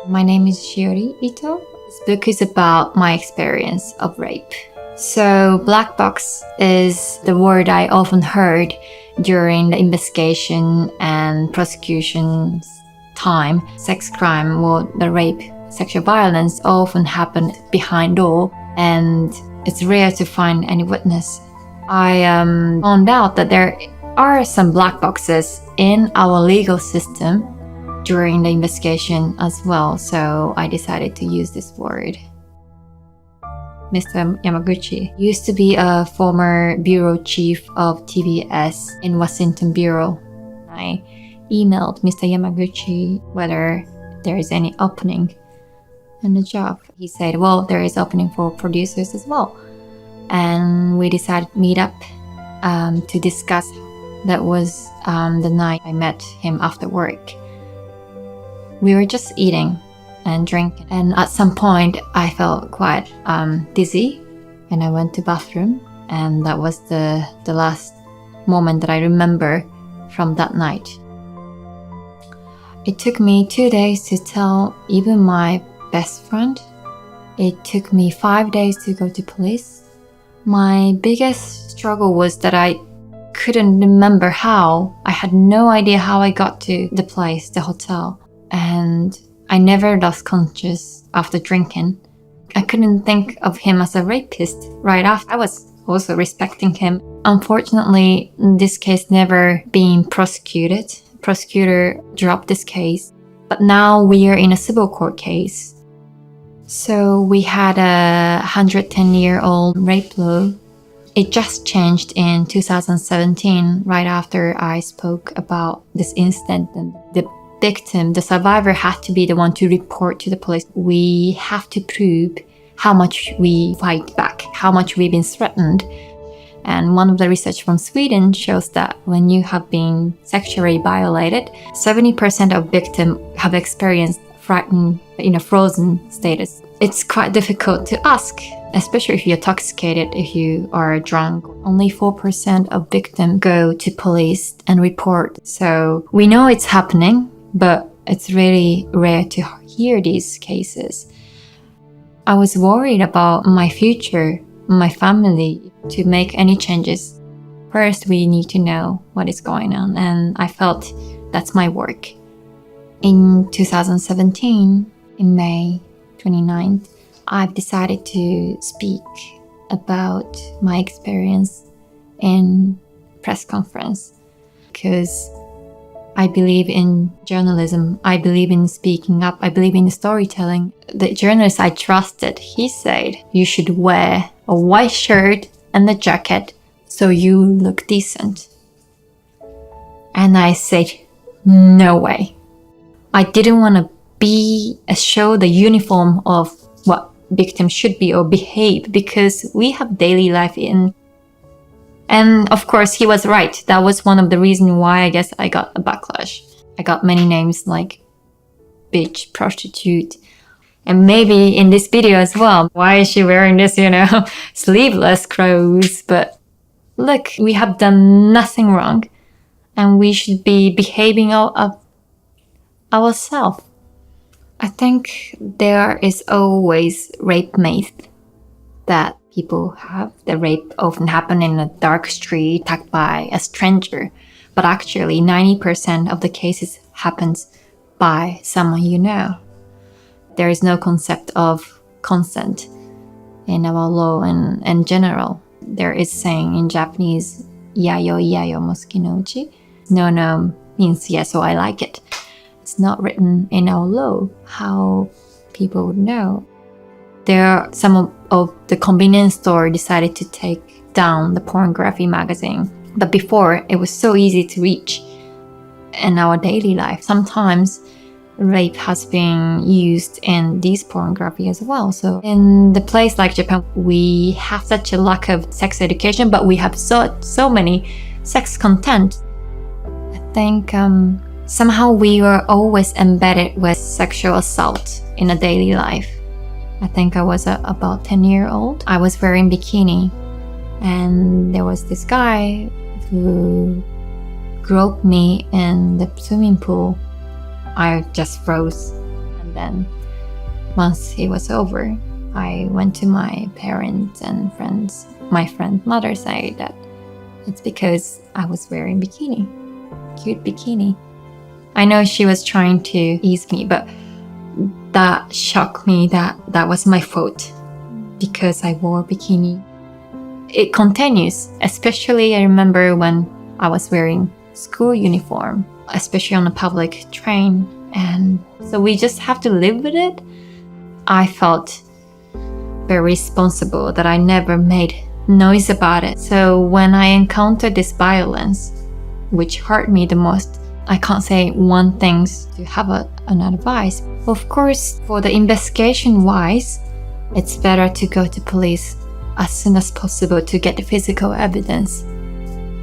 My name is Shiori Ito. This book is about my experience of rape. So black box is the word I often heard during the investigation and prosecution's time. Sex crime or the rape, sexual violence often happen behind door, and it's rare to find any witness. I found out that there are some black boxes in our legal system during the investigation as well, so I decided to use this word. Mr. Yamaguchi used to be a former bureau chief of TBS in Washington Bureau. I emailed Mr. Yamaguchi whether there is any opening in the job. He said, well, there is opening for producers as well. And we decided to meet up to discuss. That was the night I met him after work. We were just eating and drinking, and at some point I felt quite dizzy, and I went to bathroom, and that was the last moment that I remember from that night. It took me 2 days to tell even my best friend. It took me 5 days to go to police. My biggest struggle was that I couldn't remember how. I had no idea how I got to the place, the hotel, and I never lost conscious after drinking. I couldn't think of him as a rapist right after. I was also respecting him. Unfortunately, this case never being prosecuted. Prosecutor dropped this case, but now we are in a civil court case. So we had a 110-year-old rape law. It just changed in 2017, right after I spoke about this incident, and the victim, the survivor, had to be the one to report to the police. We have to prove how much we fight back, how much we've been threatened. And one of the research from Sweden shows that when you have been sexually violated, 70% of victims have experienced frightened in a frozen status. It's quite difficult to ask, especially if you're intoxicated, if you are drunk. Only 4% of victims go to police and report. So we know it's happening, but it's really rare to hear these cases. I was worried about my future, my family, to make any changes. First, we need to know what is going on, and I felt that's my work. In 2017, in May 29th, I've decided to speak about my experience in press conference because I believe in journalism. I believe in speaking up. I believe in storytelling. The journalist I trusted, he said, you should wear a white shirt and a jacket so you look decent. And I said, no way. I didn't want to show the uniform of what victims should be or behave, because we have daily life in. And of course, he was right. That was one of the reasons why I guess I got a backlash. I got many names like bitch, prostitute, and maybe in this video as well. Why is she wearing this, sleeveless clothes? But look, we have done nothing wrong, and we should be behaving ourselves. I think there is always rape myth that people have. The rape often happen in a dark street, attacked by a stranger. But actually, 90% of the cases happens by someone you know. There is no concept of consent in our law and in general. There is saying in Japanese, yayo yayo mosuki no uchi. No means yes, so I like it. It's not written in our law. How people would know? There are some of the convenience store decided to take down the pornography magazine. But before, it was so easy to reach in our daily life. Sometimes rape has been used in these pornography as well. So in the place like Japan, we have such a lack of sex education, but we have so many sex content. I think somehow we were always embedded with sexual assault in a daily life. I think I was about 10-year-old. I was wearing bikini, and there was this guy who groped me in the swimming pool. I just froze. And Then once it was over, I went to my parents and friends. My friend's mother said that it's because I was wearing bikini, cute bikini. I know she was trying to ease me, but that shocked me that was my fault because I wore bikini. It continues, especially I remember when I was wearing school uniform, especially on a public train. And so we just have to live with it. I felt very responsible that I never made noise about it. So when I encountered this violence, which hurt me the most, I can't say one thing to have an advice. Of course, for the investigation wise, it's better to go to police as soon as possible to get the physical evidence.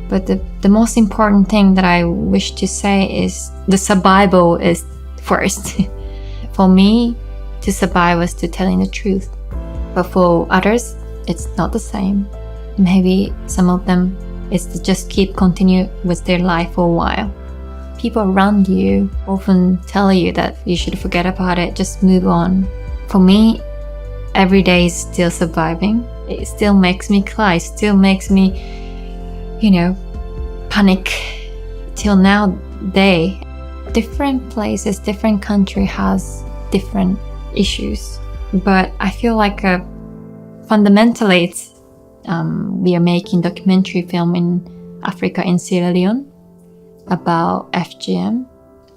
But the most important thing that I wish to say is the survival is first. For me, to survive was to telling the truth. But for others, it's not the same. Maybe some of them is to just continue with their life for a while. People around you often tell you that you should forget about it, just move on. For me, every day is still surviving. It still makes me cry, still makes me, panic till now day. Different places, different country has different issues. But I feel like fundamentally it's, we are making documentary film in Africa, in Sierra Leone, about FGM.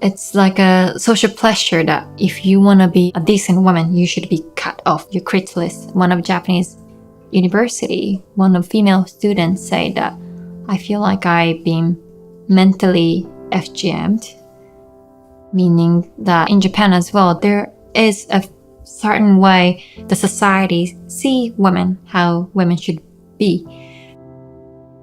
It's like a social pressure that if you want to be a decent woman, you should be cut off your clitoris. One of Japanese university, one of female students said that I feel like I've been mentally FGM'd, meaning that in Japan as well, there is a certain way the society see women, how women should be.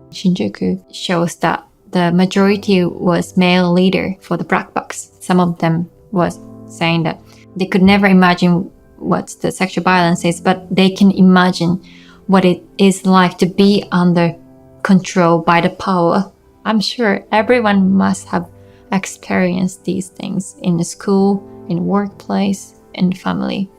Shinjuku shows that the majority was male leader for the black box. Some of them was saying that they could never imagine what the sexual violence is, but they can imagine what it is like to be under control by the power. I'm sure everyone must have experienced these things in the school, in the workplace, in the family.